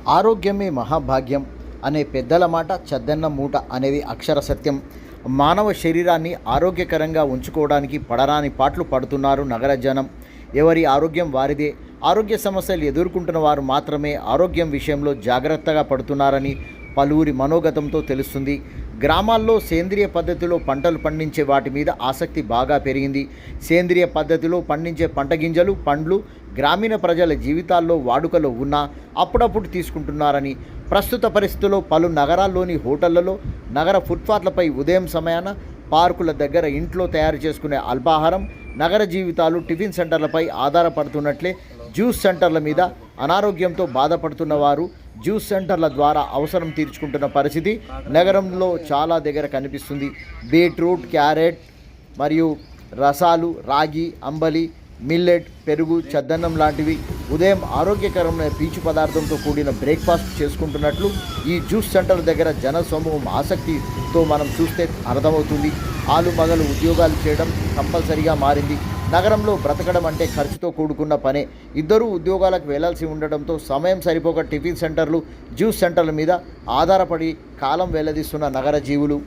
ఆరోగ్యమే మహాభాగ్యం అనే పెద్దల మాట చద్దన్న మూట అనేది అక్షర సత్యం. మానవ శరీరాన్ని ఆరోగ్యకరంగా ఉంచుకోవడానికి పడరాని పాట్లు పడుతున్నారు నగర జనం. ఎవరి ఆరోగ్యం వారిదే. ఆరోగ్య సమస్యలు ఎదుర్కొంటున్న వారు మాత్రమే ఆరోగ్యం విషయంలో జాగ్రత్తగా పడుతున్నారని పలువురి మనోగతంతో తెలుస్తుంది. గ్రామాల్లో సేంద్రియ పద్ధతిలో పంటలు పండించే వాటి మీద ఆసక్తి బాగా పెరిగింది. సేంద్రియ పద్ధతిలో పండించే పంట గింజలు, పండ్లు గ్రామీణ ప్రజల జీవితాల్లో వాడుకలో ఉన్నా అప్పుడప్పుడు తీసుకుంటున్నారని, ప్రస్తుత పరిస్థితుల్లో పలు నగరాల్లోని హోటళ్లలో, నగర ఫుట్పాత్లపై ఉదయం సమయాన, పార్కుల దగ్గర ఇంట్లో తయారు చేసుకునే అల్పాహారం, నగర జీవితాలు టిఫిన్ సెంటర్లపై ఆధారపడుతున్నట్లే జ్యూస్ సెంటర్ల మీద అనారోగ్యంతో బాధపడుతున్న వారు జ్యూస్ సెంటర్ల ద్వారా అవసరం తీర్చుకుంటున్న పరిస్థితి నగరంలో చాలా దగ్గర కనిపిస్తుంది. బీట్రూట్, క్యారెట్ మరియు రసాలు, రాగి, అంబలి, మిల్లెట్, పెరుగు, చద్దన్నం లాంటివి ఉదయం ఆరోగ్యకరమైన పీచు పదార్థంతో కూడిన బ్రేక్ఫాస్ట్ చేసుకుంటున్నట్లు ఈ జ్యూస్ సెంటర్ దగ్గర జన సమూహం ఆసక్తితో మనం చూస్తే అర్థమవుతుంది. ఆలు మగలు ఉద్యోగాలు చేయడం కంపల్సరీగా మారింది. నగరంలో బ్రతకడం అంటే ఖర్చుతో కూడుకున్న పనే. ఇద్దరూ ఉద్యోగాలకు వెళ్లాల్సి ఉండడంతో సమయం సరిపోక టిఫిన్ సెంటర్లు, జ్యూస్ సెంటర్ల మీద ఆధారపడి కాలం వెల్లదీస్తున్న నగర జీవులు